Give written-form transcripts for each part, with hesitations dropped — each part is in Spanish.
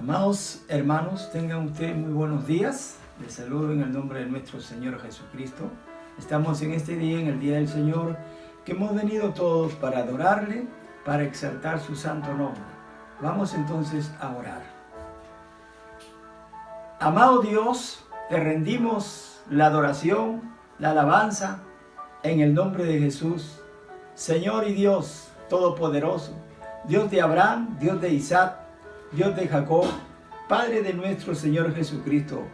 Amados hermanos, tengan ustedes muy buenos días. Les saludo en el nombre de nuestro Señor Jesucristo. Estamos en este día, en el Día del Señor, que hemos venido todos para adorarle, para exaltar su santo nombre. Vamos entonces a orar. Amado Dios, te rendimos la adoración, la alabanza, en el nombre de Jesús. Señor y Dios Todopoderoso, Dios de Abraham, Dios de Isaac, Dios de Jacob, Padre de nuestro Señor Jesucristo,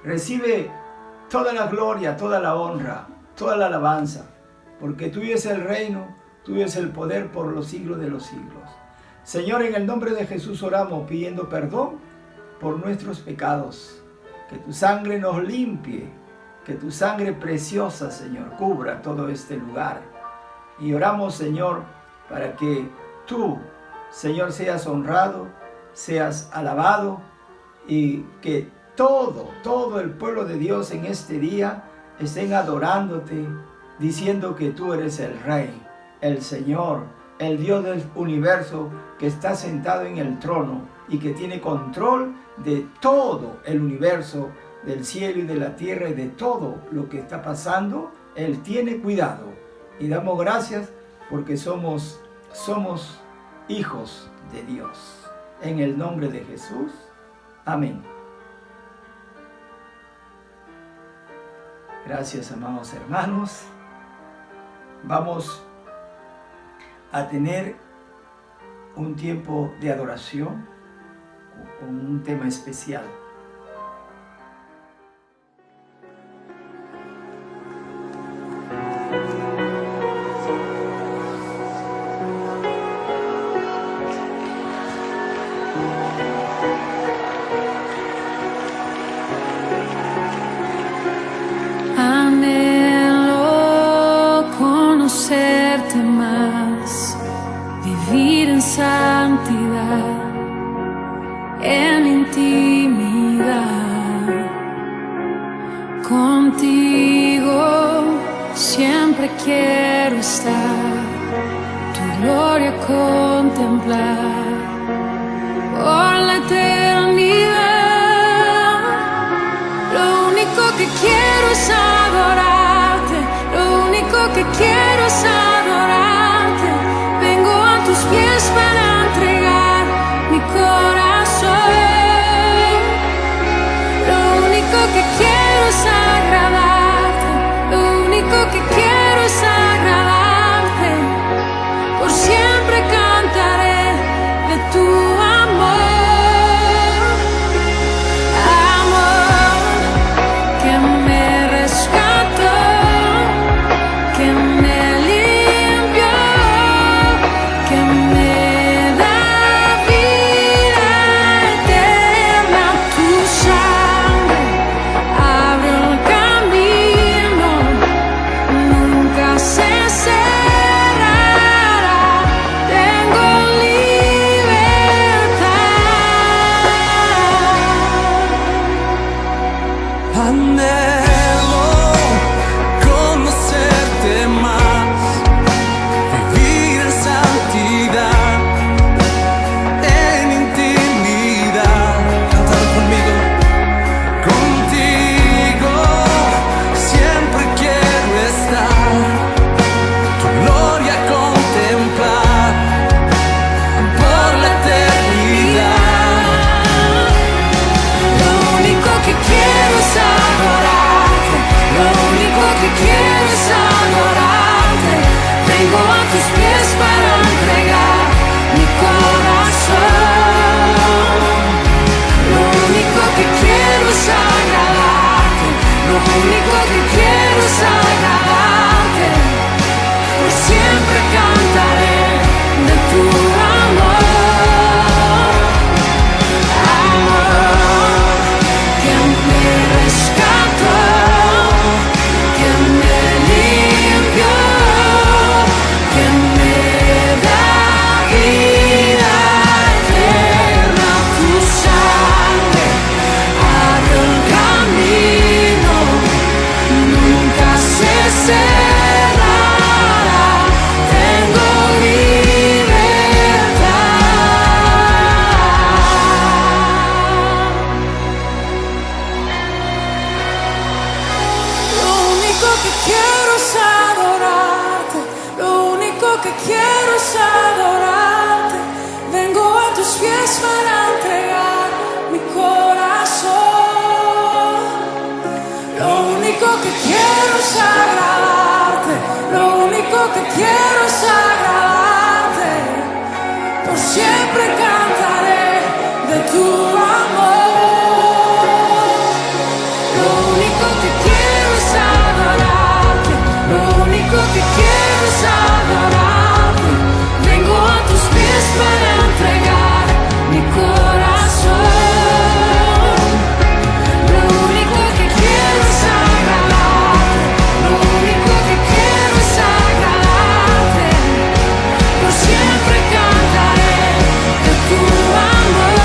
recibe toda la gloria, toda la honra, toda la alabanza, porque tuyo es el reino, tuyo es el poder por los siglos de los siglos. Señor, en el nombre de Jesús oramos pidiendo perdón por nuestros pecados, que tu sangre nos limpie, que tu sangre preciosa, Señor, cubra todo este lugar. Y oramos, Señor, para que tú, Señor, seas honrado, seas alabado y que todo el pueblo de Dios en este día estén adorándote, diciendo que tú eres el Rey, el Señor, el Dios del universo que está sentado en el trono y que tiene control de todo el universo, del cielo y de la tierra y de todo lo que está pasando. Él tiene cuidado y damos gracias porque somos hijos de Dios. En el nombre de Jesús. Amén. Gracias, amados hermanos. Vamos a tener un tiempo de adoración con un tema especial. Vivir en santidad, en intimidad, contigo siempre quiero estar, tu gloria contemplar por la eternidad. Lo único que quiero es adorarte, lo único que quiero es adorarte. Tus pies para entregar mi corazón. Lo único que quiero es agradarte, lo único que quiero es agradarte. Por siempre cantaré de tu amor. Amor que me rescató, que me que me que quiero es adorarte. Vengo a tus pies para entregar mi corazón. Lo único que quiero es agradarte. Lo único que quiero es agradarte. Por siempre cantaré de tu amor. Lo único que quiero es adorarte. Lo único que quiero es adorarte. Vengo a tus pies para entregar mi corazón. Lo único que quiero es agradarte. Lo único que quiero es agradarte. Por siempre cantaré de tu amor.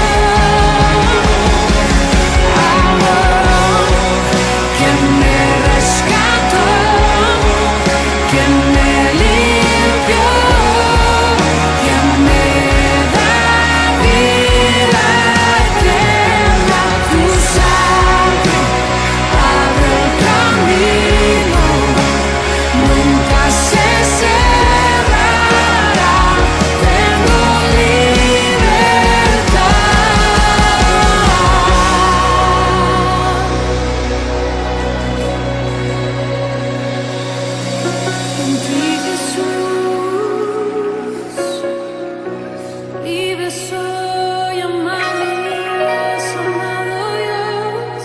Amor que me rescató, que me limpió, que me da vida eterna. Tu sangre abre el camino, nunca se cerrará. Tengo libertad. En ti, Jesús, libre soy, amado Dios,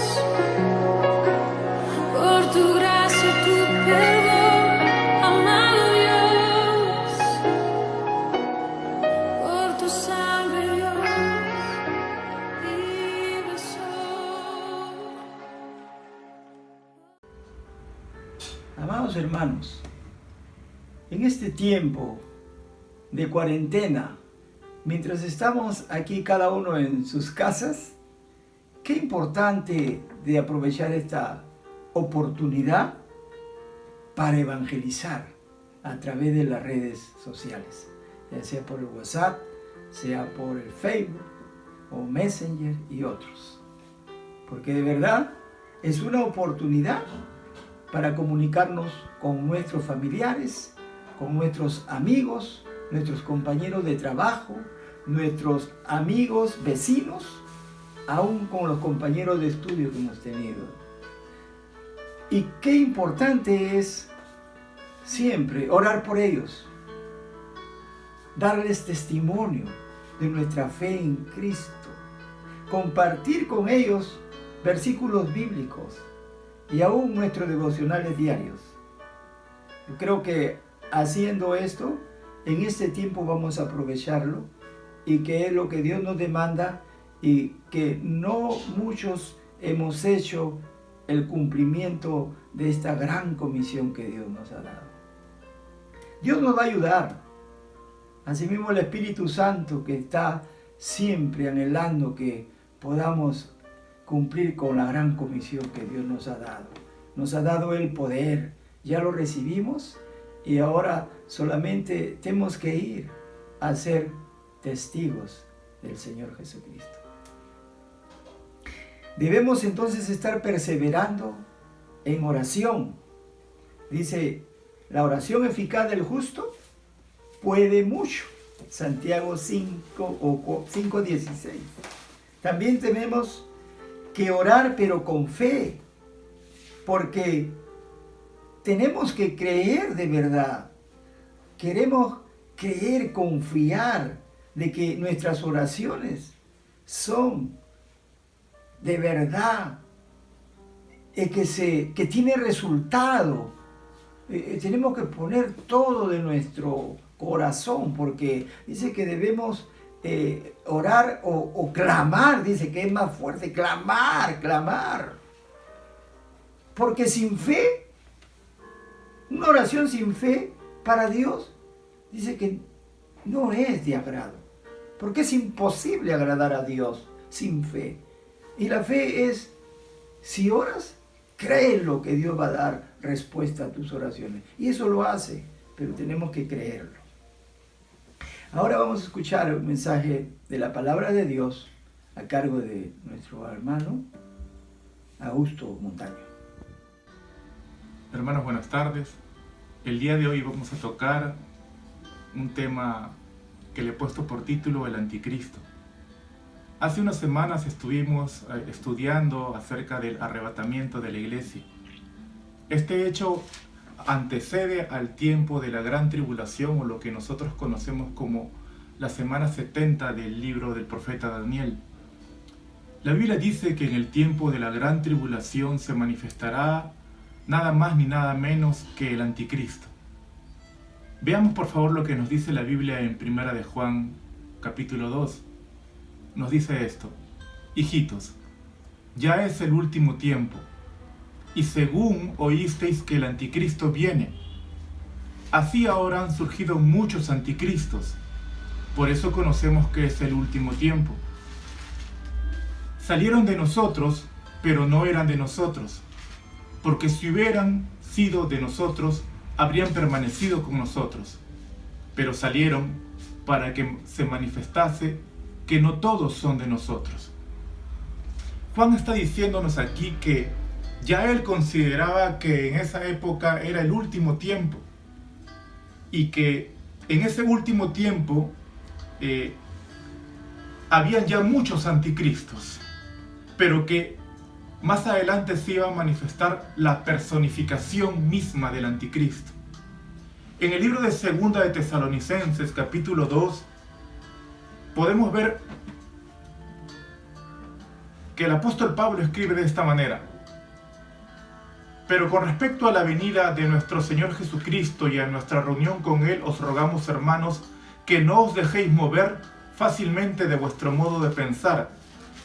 por tu gracia y tu perdón, amado Dios, por tu sangre, Dios, libre soy. Amados hermanos, en este tiempo de cuarentena, mientras estamos aquí cada uno en sus casas, qué importante de aprovechar esta oportunidad para evangelizar a través de las redes sociales, ya sea por el WhatsApp, sea por el Facebook o Messenger y otros. Porque de verdad es una oportunidad para comunicarnos con nuestros familiares, con nuestros amigos, nuestros compañeros de trabajo, nuestros amigos, vecinos, aún con los compañeros de estudio que hemos tenido. Y qué importante es siempre orar por ellos, darles testimonio de nuestra fe en Cristo, compartir con ellos versículos bíblicos y aún nuestros devocionales diarios. Yo creo que haciendo esto, en este tiempo vamos a aprovecharlo y que es lo que Dios nos demanda y que no muchos hemos hecho el cumplimiento de esta gran comisión que Dios nos ha dado. Dios nos va a ayudar. Asimismo el Espíritu Santo que está siempre anhelando que podamos cumplir con la gran comisión que Dios nos ha dado. Nos ha dado el poder, ya lo recibimos y ahora solamente tenemos que ir a ser testigos del Señor Jesucristo. Debemos entonces estar perseverando en oración. Dice, la oración eficaz del justo puede mucho. Santiago 5:16. También tenemos que orar pero con fe, porque tenemos que creer de verdad. Queremos creer, confiar de que nuestras oraciones son de verdad, que tiene resultado. Tenemos que poner todo de nuestro corazón, porque dice que debemos orar o clamar, dice que es más fuerte, clamar. Porque sin fe, una oración sin fe para Dios, dice que no es de agrado. Porque es imposible agradar a Dios sin fe. Y la fe es, si oras, créelo que Dios va a dar respuesta a tus oraciones. Y eso lo hace, pero tenemos que creerlo. Ahora vamos a escuchar un mensaje de la palabra de Dios a cargo de nuestro hermano Augusto Montaño. Hermanos, buenas tardes. El día de hoy vamos a tocar un tema que le he puesto por título El Anticristo. Hace unas semanas estuvimos estudiando acerca del arrebatamiento de la iglesia. Este hecho antecede al tiempo de la gran tribulación, o lo que nosotros conocemos como la semana 70 del libro del profeta Daniel. La Biblia dice que en el tiempo de la gran tribulación se manifestará nada más ni nada menos que el anticristo. Veamos por favor lo que nos dice la Biblia en 1 de Juan capítulo 2. Nos dice esto: hijitos, ya es el último tiempo, y según oísteis que el anticristo viene, así ahora han surgido muchos anticristos. Por eso conocemos que es el último tiempo. Salieron de nosotros, pero no eran de nosotros, porque si hubieran sido de nosotros, habrían permanecido con nosotros. Pero salieron para que se manifestase que no todos son de nosotros. Juan está diciéndonos aquí que ya él consideraba que en esa época era el último tiempo, y que en ese último tiempo habían ya muchos anticristos, pero que más adelante se iba a manifestar la personificación misma del anticristo. En el libro de Segunda de Tesalonicenses, capítulo 2, podemos ver que el apóstol Pablo escribe de esta manera: pero con respecto a la venida de nuestro Señor Jesucristo y a nuestra reunión con Él, os rogamos, hermanos, que no os dejéis mover fácilmente de vuestro modo de pensar,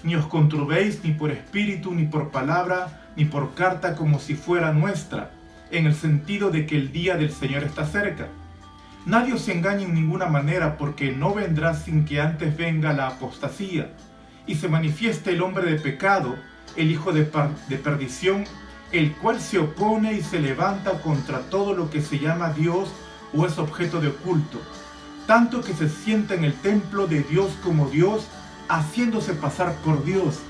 ni os conturbéis ni por espíritu, ni por palabra, ni por carta como si fuera nuestra, en el sentido de que el día del Señor está cerca. Nadie os engañe en ninguna manera, porque no vendrá sin que antes venga la apostasía, y se manifieste el hombre de pecado, el hijo de perdición, el cual se opone y se levanta contra todo lo que se llama Dios o es objeto de culto, tanto que se sienta en el templo de Dios como Dios, haciéndose pasar por Dios.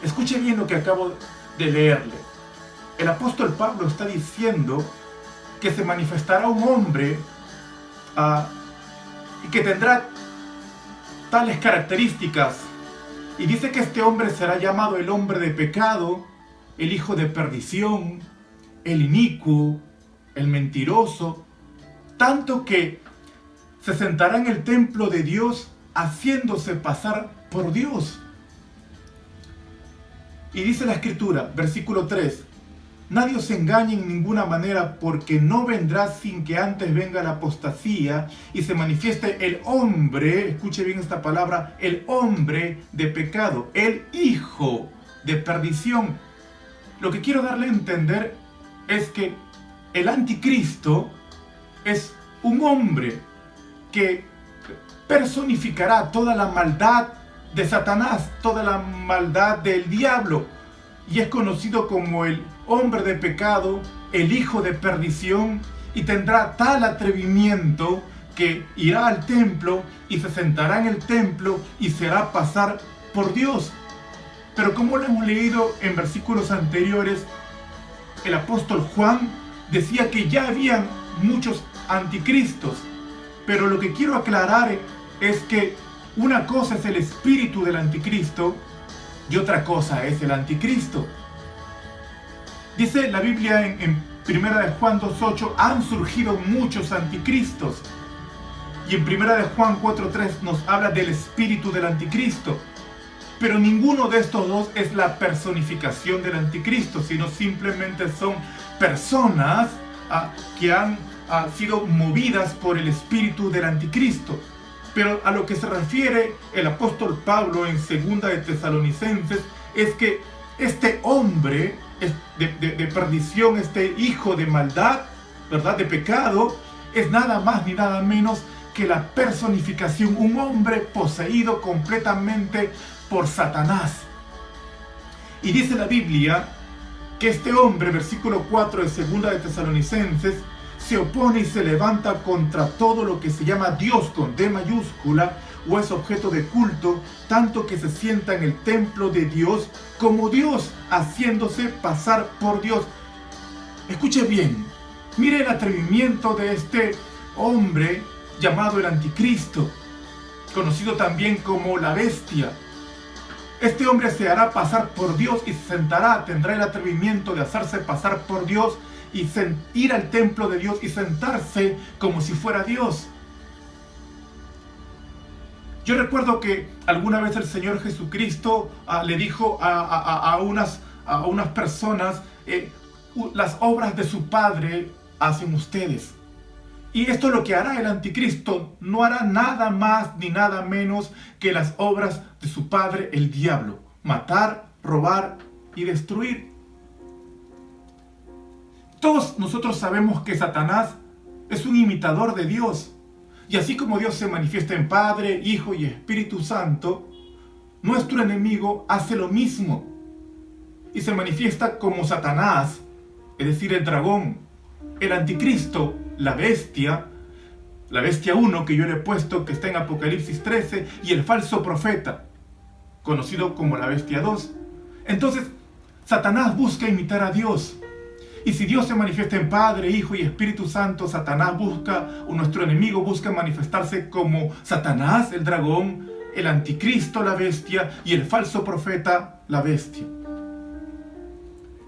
Escuche bien lo que acabo de leerle. El apóstol Pablo está diciendo que se manifestará un hombre y que tendrá tales características, y dice que este hombre será llamado el hombre de pecado, el hijo de perdición, el inicuo, el mentiroso, tanto que se sentará en el templo de Dios haciéndose pasar por Dios. Y dice la Escritura, versículo 3: nadie os engañe en ninguna manera, porque no vendrá sin que antes venga la apostasía y se manifieste el hombre, escuche bien esta palabra, el hombre de pecado, el hijo de perdición. Lo que quiero darle a entender es que el anticristo es un hombre que personificará toda la maldad de Satanás, toda la maldad del diablo, y es conocido como el hombre de pecado, el hijo de perdición, y tendrá tal atrevimiento que irá al templo y se sentará en el templo y se hará pasar por Dios. Pero como lo hemos leído en versículos anteriores, el apóstol Juan decía que ya habían muchos anticristos. Pero lo que quiero aclarar es que una cosa es el espíritu del anticristo y otra cosa es el anticristo. Dice la Biblia en 1 de Juan 2.8, han surgido muchos anticristos. Y en 1 de Juan 4.3 nos habla del espíritu del anticristo. Pero ninguno de estos dos es la personificación del anticristo, sino simplemente son personas que han sido movidas por el espíritu del anticristo. Pero a lo que se refiere el apóstol Pablo en 2 de Tesalonicenses es que este hombre de perdición, este hijo de maldad, ¿verdad?, de pecado, es nada más ni nada menos que la personificación, un hombre poseído completamente por Satanás. Y dice la Biblia que este hombre, versículo 4 de 2 de Tesalonicenses, se opone y se levanta contra todo lo que se llama Dios con D mayúscula o es objeto de culto, tanto que se sienta en el templo de Dios como Dios, haciéndose pasar por Dios. Escuche bien, mire el atrevimiento de este hombre llamado el Anticristo, conocido también como la bestia. Este hombre se hará pasar por Dios y se sentará, tendrá el atrevimiento de hacerse pasar por Dios y ir al templo de Dios y sentarse como si fuera Dios. Yo recuerdo que alguna vez el Señor Jesucristo le dijo a unas personas, las obras de su Padre hacen ustedes. Y esto es lo que hará el Anticristo. No hará nada más ni nada menos que las obras de su padre, el diablo. Matar, robar y destruir. Todos nosotros sabemos que Satanás es un imitador de Dios. Y así como Dios se manifiesta en Padre, Hijo y Espíritu Santo, nuestro enemigo hace lo mismo. Y se manifiesta como Satanás, es decir, el dragón, el Anticristo, la bestia 1 que yo le he puesto, que está en Apocalipsis 13, y el falso profeta, conocido como la bestia 2. Entonces, Satanás busca imitar a Dios. Y si Dios se manifiesta en Padre, Hijo y Espíritu Santo, Satanás busca, o nuestro enemigo busca manifestarse como Satanás, el dragón, el Anticristo, la bestia, y el falso profeta, la bestia.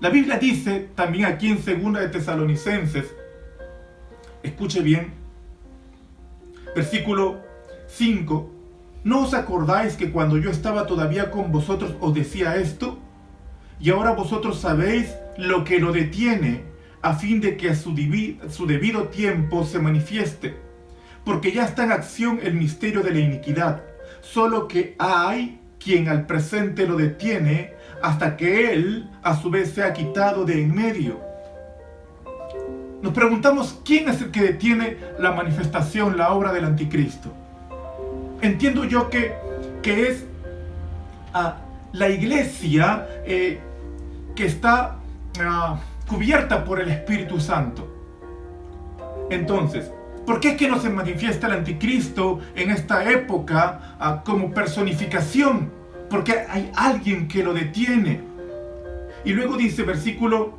La Biblia dice también aquí en 2 de Tesalonicenses, escuche bien, versículo 5, ¿no os acordáis que cuando yo estaba todavía con vosotros os decía esto? Y ahora vosotros sabéis lo que lo detiene, a fin de que a su debido tiempo se manifieste. Porque ya está en acción el misterio de la iniquidad, solo que hay quien al presente lo detiene, hasta que él a su vez sea quitado de en medio. Nos preguntamos, ¿quién es el que detiene la manifestación, la obra del Anticristo? Entiendo yo que es la iglesia que está cubierta por el Espíritu Santo. Entonces, ¿por qué es que no se manifiesta el Anticristo en esta época como personificación? Porque hay alguien que lo detiene. Y luego dice, versículo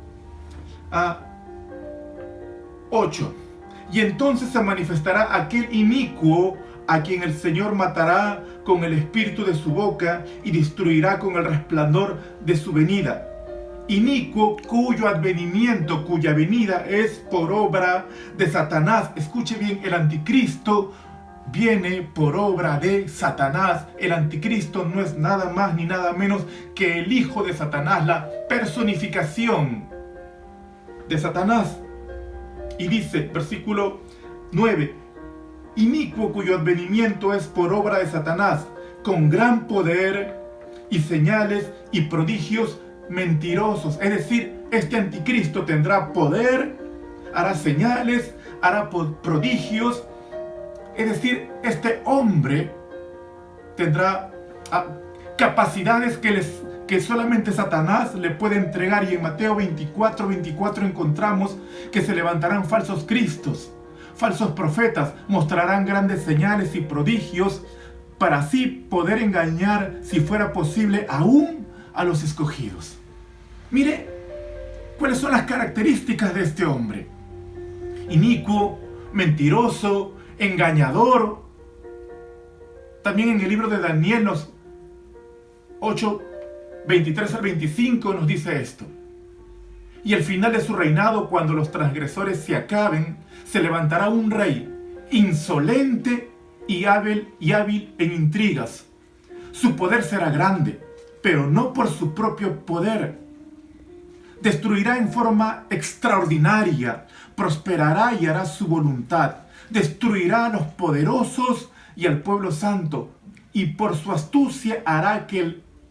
8, y entonces se manifestará aquel inicuo a quien el Señor matará con el espíritu de su boca y destruirá con el resplandor de su venida. Inicuo cuyo advenimiento, cuya venida es por obra de Satanás. Escuche bien, el Anticristo viene por obra de Satanás. El Anticristo no es nada más ni nada menos que el hijo de Satanás, la personificación de Satanás. Y dice, versículo 9, inicuo cuyo advenimiento es por obra de Satanás, con gran poder y señales y prodigios mentirosos. Es decir, este Anticristo tendrá poder, hará señales, hará prodigios. Es decir, este hombre tendrá capacidades que solamente Satanás le puede entregar. Y en Mateo 24 encontramos que se levantarán falsos cristos, falsos profetas, mostrarán grandes señales y prodigios para así poder engañar, si fuera posible, aún a los escogidos. Mire, ¿cuáles son las características de este hombre? Inicuo, mentiroso, engañador. También en el libro de Daniel 8, 23 al 25 nos dice esto. Y al final de su reinado, cuando los transgresores se acaben, se levantará un rey insolente y hábil en intrigas. Su poder será grande, pero no por su propio poder. Destruirá en forma extraordinaria, prosperará y hará su voluntad. Destruirá a los poderosos y al pueblo santo, y por su astucia hará que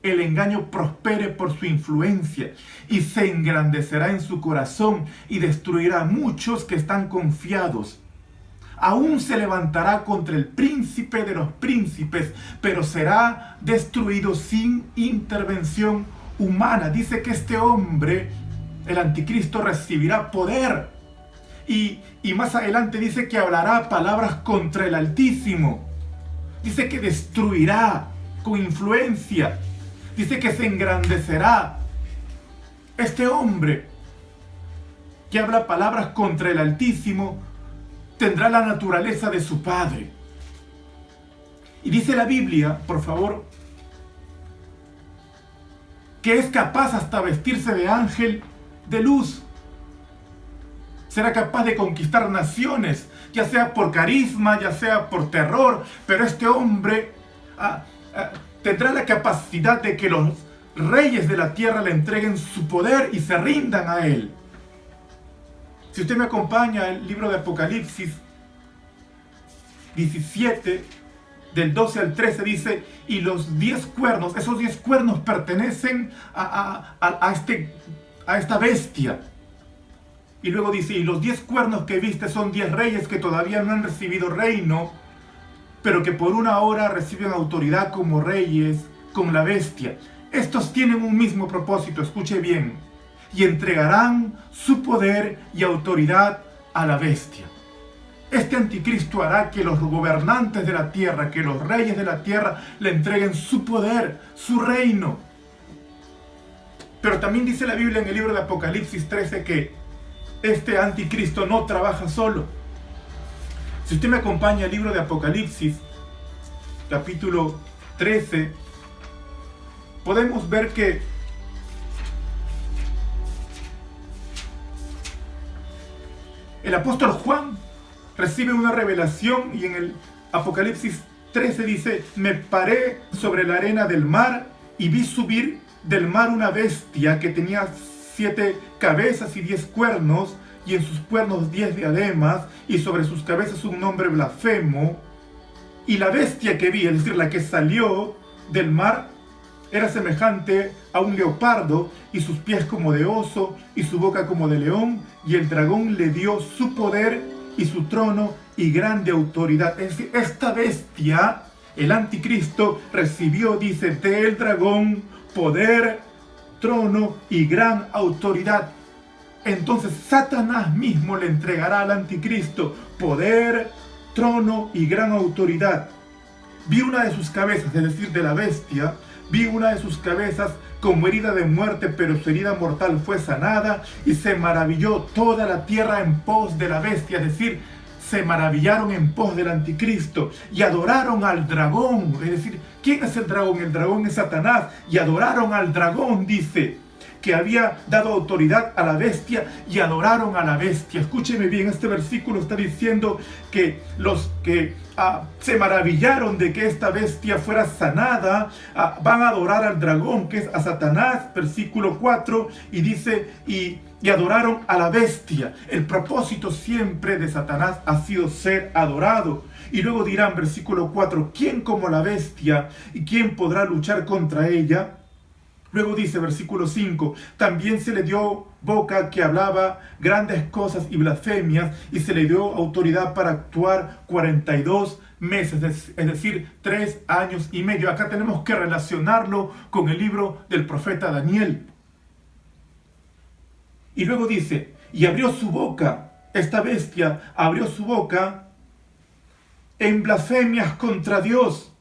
el engaño prospere por su influencia, y se engrandecerá en su corazón y destruirá a muchos que están confiados. Aún se levantará contra el príncipe de los príncipes, pero será destruido sin intervención humana. Dice que este hombre, el Anticristo, recibirá poder. Y más adelante dice que hablará palabras contra el Altísimo. Dice que destruirá con influencia. Dice que se engrandecerá. Este hombre que habla palabras contra el Altísimo tendrá la naturaleza de su padre. Y dice la Biblia, por favor, que es capaz hasta vestirse de ángel de luz. Será capaz de conquistar naciones, ya sea por carisma, ya sea por terror, pero este hombre tendrá la capacidad de que los reyes de la tierra le entreguen su poder y se rindan a él. Si usted me acompaña al libro de Apocalipsis 17, del 12 al 13, dice, y los 10 cuernos, esos 10 cuernos pertenecen a esta bestia. Y luego dice, y los 10 cuernos que viste son 10 reyes que todavía no han recibido reino, pero que por una hora reciben autoridad como reyes con la bestia. Estos tienen un mismo propósito, escuche bien, y entregarán su poder y autoridad a la bestia. Este anticristo hará que los gobernantes de la tierra, que los reyes de la tierra le entreguen su poder, su reino. Pero también dice la Biblia en el libro de Apocalipsis 13 que este anticristo no trabaja solo. Si usted me acompaña al libro de Apocalipsis, capítulo 13, podemos ver que el apóstol Juan recibe una revelación y en el Apocalipsis 13 dice, me paré sobre la arena del mar y vi subir del mar una bestia que tenía 7 cabezas y 10 cuernos, y en sus cuernos 10 diademas, y sobre sus cabezas un nombre blasfemo. Y la bestia que vi, es decir, la que salió del mar, era semejante a un leopardo, y sus pies como de oso, y su boca como de león, y el dragón le dio su poder y su trono y grande autoridad. Es decir, esta bestia, el anticristo, recibió, dice, del dragón poder, trono y gran autoridad. Entonces Satanás mismo le entregará al anticristo poder, trono y gran autoridad. Vi una de sus cabezas, es decir, de la bestia, vi una de sus cabezas como herida de muerte, pero su herida mortal fue sanada, y se maravilló toda la tierra en pos de la bestia, es decir, se maravillaron en pos del anticristo y adoraron al dragón. Es decir, ¿quién es el dragón? El dragón es Satanás, y adoraron al dragón, dice, que había dado autoridad a la bestia, y adoraron a la bestia. Escúcheme bien, este versículo está diciendo que los que se maravillaron de que esta bestia fuera sanada, van a adorar al dragón, que es a Satanás, versículo 4, y dice, y adoraron a la bestia. El propósito siempre de Satanás ha sido ser adorado. Y luego dirán, versículo 4, ¿quién como la bestia? ¿Y quién podrá luchar contra ella? Luego dice, versículo 5, también se le dio boca que hablaba grandes cosas y blasfemias, y se le dio autoridad para actuar 42 meses, es decir, 3 años y medio. Acá tenemos que relacionarlo con el libro del profeta Daniel. Y luego dice, y abrió su boca, esta bestia abrió su boca en blasfemias contra Dios,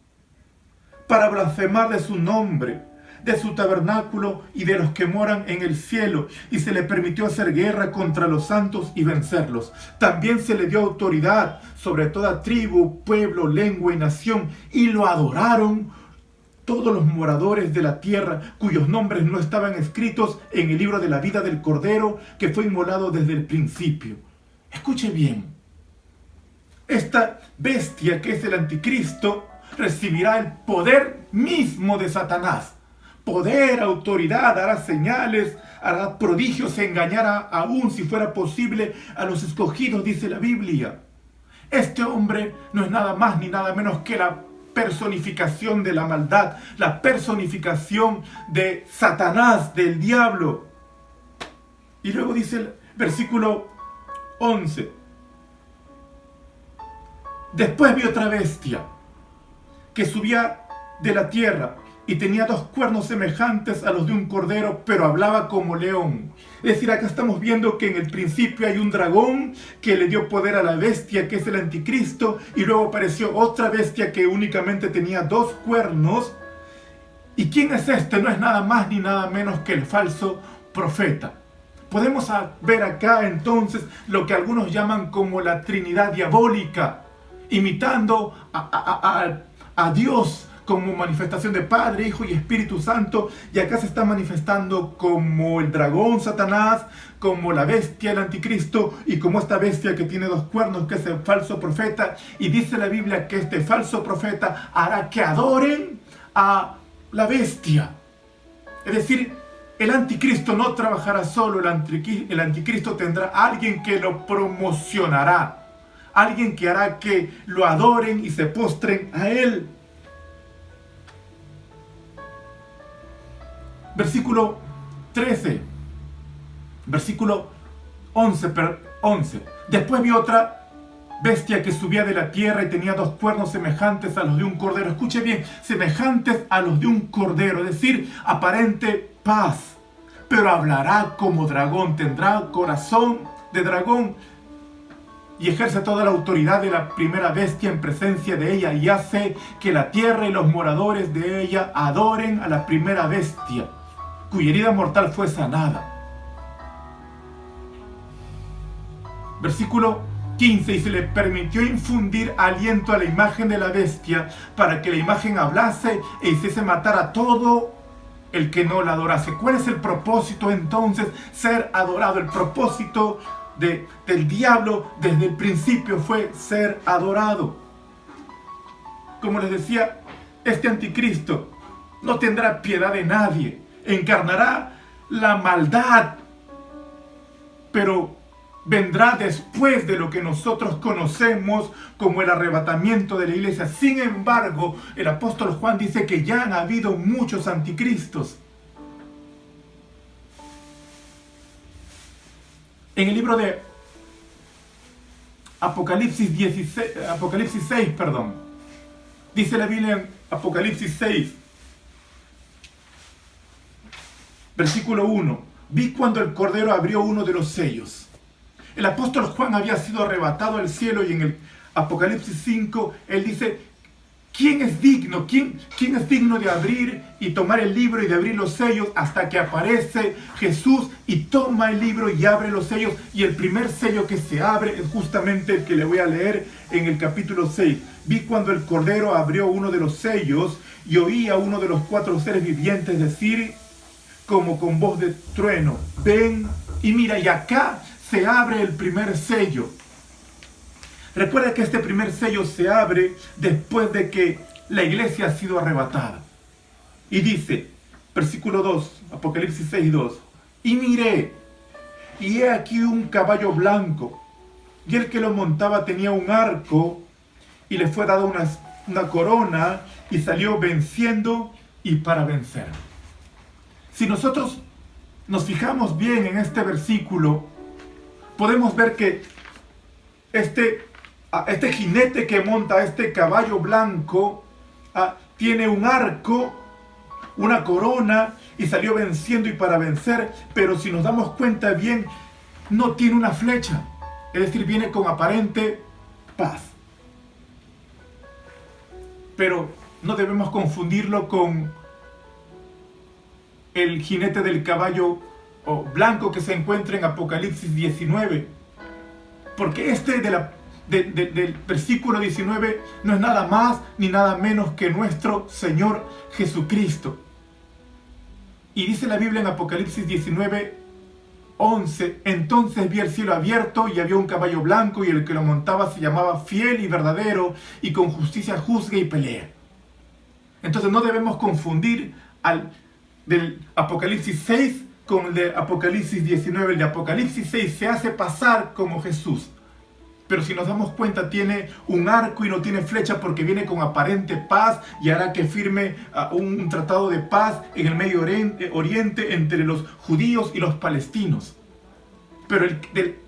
para blasfemar de su nombre, de su tabernáculo y de los que moran en el cielo, y se le permitió hacer guerra contra los santos y vencerlos. También se le dio autoridad sobre toda tribu, pueblo, lengua y nación, y lo adoraron todos los moradores de la tierra, cuyos nombres no estaban escritos en el libro de la vida del Cordero, que fue inmolado desde el principio. Escuche bien, esta bestia que es el anticristo recibirá el poder mismo de Satanás. Poder, autoridad, hará señales, hará prodigios, engañará aún, si fuera posible, a los escogidos, dice la Biblia. Este hombre no es nada más ni nada menos que la personificación de la maldad, la personificación de Satanás, del diablo. Y luego dice el versículo 11. Después vi otra bestia que subía de la tierra, y tenía 2 cuernos semejantes a los de un cordero, pero hablaba como león. Es decir, acá estamos viendo que en el principio hay un dragón que le dio poder a la bestia, que es el anticristo, y luego apareció otra bestia que únicamente tenía 2 cuernos. ¿Y quién es este? No es nada más ni nada menos que el falso profeta. Podemos ver acá entonces lo que algunos llaman como la Trinidad diabólica, imitando a Dios como manifestación de Padre, Hijo y Espíritu Santo, y acá se está manifestando como el dragón Satanás, como la bestia, el anticristo, y como esta bestia que tiene 2 cuernos, que es el falso profeta, y dice la Biblia que este falso profeta hará que adoren a la bestia. Es decir, el anticristo no trabajará solo, el anticristo tendrá a alguien que lo promocionará, alguien que hará que lo adoren y se postren a él. Versículo 13, versículo 11. Después vi otra bestia que subía de la tierra y tenía 2 cuernos semejantes a los de un cordero. Escuche bien, semejantes a los de un cordero, es decir, aparente paz. Pero hablará como dragón, tendrá corazón de dragón y ejerce toda la autoridad de la primera bestia en presencia de ella y hace que la tierra y los moradores de ella adoren a la primera bestia, cuya herida mortal fue sanada. Versículo 15, y se le permitió infundir aliento a la imagen de la bestia para que la imagen hablase e hiciese matar a todo el que no la adorase. ¿Cuál es el propósito entonces? Ser adorado. El propósito del diablo desde el principio fue ser adorado. Como les decía, este anticristo no tendrá piedad de nadie, encarnará la maldad, pero vendrá después de lo que nosotros conocemos como el arrebatamiento de la iglesia. Sin embargo, el apóstol Juan dice que ya han habido muchos anticristos. En el libro de Apocalipsis 6, dice la Biblia en Apocalipsis 6, versículo 1, vi cuando el Cordero abrió uno de los sellos. El apóstol Juan había sido arrebatado al cielo y en el Apocalipsis 5, él dice, ¿quién es digno? ¿Quién es digno de abrir y tomar el libro y de abrir los sellos? Hasta que aparece Jesús y toma el libro y abre los sellos. Y el primer sello que se abre es justamente el que le voy a leer en el capítulo 6. Vi cuando el Cordero abrió uno de los sellos y oí a uno de los 4 seres vivientes decir, como con voz de trueno, ven y mira. Y acá se abre el primer sello. Recuerda que este primer sello se abre después de que la iglesia ha sido arrebatada. Y dice, versículo 2, Apocalipsis 6, 2. Y miré, y he aquí un caballo blanco, y el que lo montaba tenía un arco, y le fue dada una corona, y salió venciendo y para vencer. Si nosotros nos fijamos bien en este versículo, podemos ver que este jinete que monta este caballo blanco tiene un arco, una corona y salió venciendo y para vencer, pero si nos damos cuenta bien, no tiene una flecha, es decir, viene con aparente paz. Pero no debemos confundirlo con el jinete del caballo blanco que se encuentra en Apocalipsis 19, porque del versículo 19 no es nada más ni nada menos que nuestro Señor Jesucristo. Y dice la Biblia en Apocalipsis 19, 11, entonces vi el cielo abierto y había un caballo blanco y el que lo montaba se llamaba Fiel y Verdadero y con justicia juzga y pelea. Entonces no debemos confundir del Apocalipsis 6 con el de Apocalipsis 19. El de Apocalipsis 6 se hace pasar como Jesús, pero si nos damos cuenta tiene un arco y no tiene flecha porque viene con aparente paz y hará que firme un tratado de paz en el Medio Oriente entre los judíos y los palestinos. Pero el del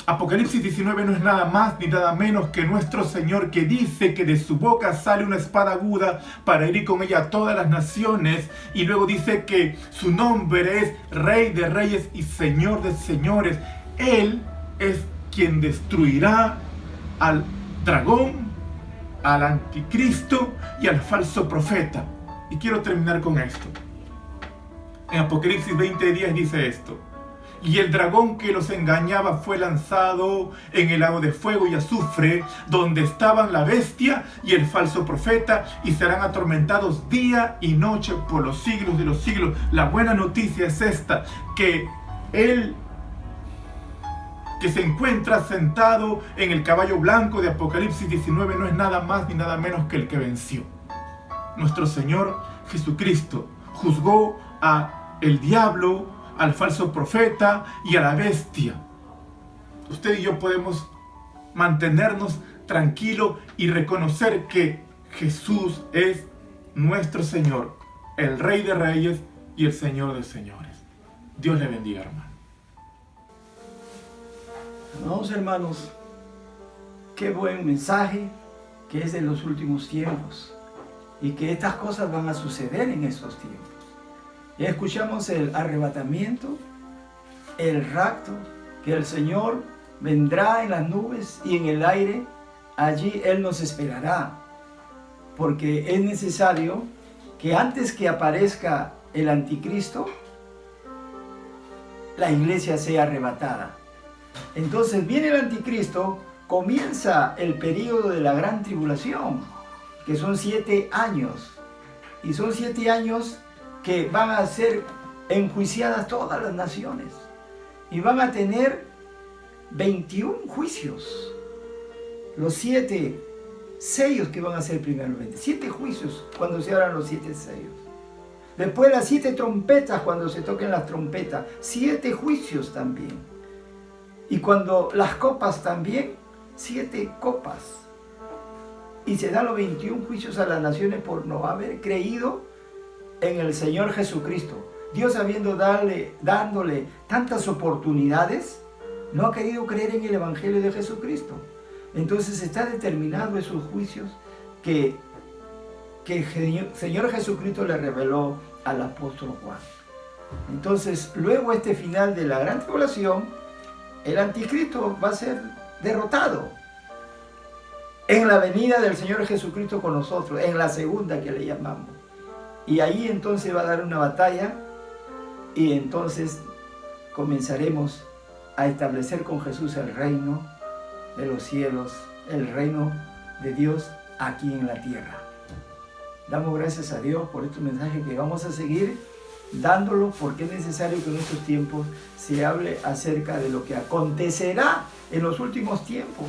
Apocalipsis 19 no es nada más ni nada menos que nuestro Señor, que dice que de su boca sale una espada aguda para herir con ella a todas las naciones, y luego dice que su nombre es Rey de Reyes y Señor de Señores. Él es quien destruirá al dragón, al anticristo y al falso profeta. Y quiero terminar con esto. En Apocalipsis 20:10 dice esto: Y el dragón que los engañaba fue lanzado en el lago de fuego y azufre, donde estaban la bestia y el falso profeta, y serán atormentados día y noche por los siglos de los siglos. La buena noticia es esta, que él que se encuentra sentado en el caballo blanco de Apocalipsis 19 no es nada más ni nada menos que el que venció. Nuestro Señor Jesucristo juzgó a el diablo, al falso profeta y a la bestia. Usted y yo podemos mantenernos tranquilos y reconocer que Jesús es nuestro Señor, el Rey de Reyes y el Señor de Señores. Dios le bendiga, hermano. Amados hermanos, qué buen mensaje que es de los últimos tiempos y que estas cosas van a suceder en estos tiempos. Ya escuchamos el arrebatamiento, el rapto, que el Señor vendrá en las nubes y en el aire, allí Él nos esperará, porque es necesario que antes que aparezca el anticristo, la iglesia sea arrebatada. Entonces viene el anticristo, comienza el periodo de la gran tribulación, que son 7 años, y son 7 años que van a ser enjuiciadas todas las naciones y van a tener 21 juicios. Los 7 sellos que van a ser primeramente, 7 juicios cuando se abran los 7 sellos. Después las 7 trompetas cuando se toquen las trompetas, 7 juicios también. Y cuando las copas también, 7 copas. Y se dan los 21 juicios a las naciones por no haber creído en el Señor Jesucristo. Dios, habiendo dándole tantas oportunidades, no ha querido creer en el Evangelio de Jesucristo. Entonces está determinado esos juicios que el Señor Jesucristo le reveló al apóstol Juan. Entonces, luego este final de la gran tribulación, el anticristo va a ser derrotado en la venida del Señor Jesucristo con nosotros, en la segunda que le llamamos. Y ahí entonces va a dar una batalla y entonces comenzaremos a establecer con Jesús el reino de los cielos, el reino de Dios aquí en la tierra. Damos gracias a Dios por este mensaje que vamos a seguir dándolo, porque es necesario que en estos tiempos se hable acerca de lo que acontecerá en los últimos tiempos.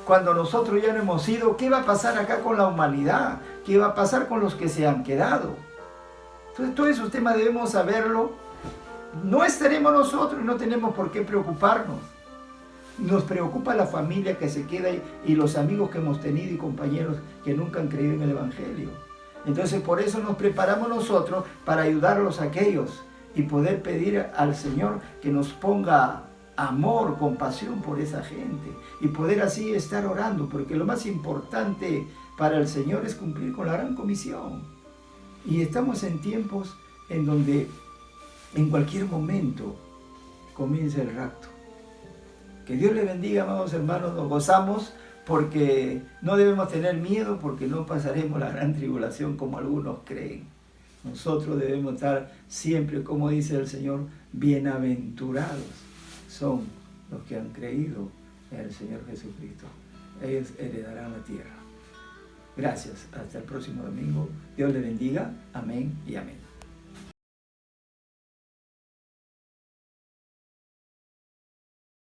Cuando nosotros ya no hemos ido, ¿qué va a pasar acá con la humanidad? ¿Qué va a pasar con los que se han quedado? Entonces, todos esos temas debemos saberlo. No estaremos nosotros y no tenemos por qué preocuparnos. Nos preocupa la familia que se queda y los amigos que hemos tenido y compañeros que nunca han creído en el Evangelio. Entonces, por eso nos preparamos nosotros para ayudarlos a aquellos y poder pedir al Señor que nos ponga amor, compasión por esa gente y poder así estar orando, porque lo más importante para el Señor es cumplir con la gran comisión. Y estamos en tiempos en donde en cualquier momento comienza el rapto. Que Dios le bendiga, amados hermanos, nos gozamos porque no debemos tener miedo, porque no pasaremos la gran tribulación como algunos creen. Nosotros debemos estar siempre, como dice el Señor, bienaventurados son los que han creído en el Señor Jesucristo. Ellos heredarán la tierra. Gracias. Hasta el próximo domingo. Dios le bendiga. Amén y amén.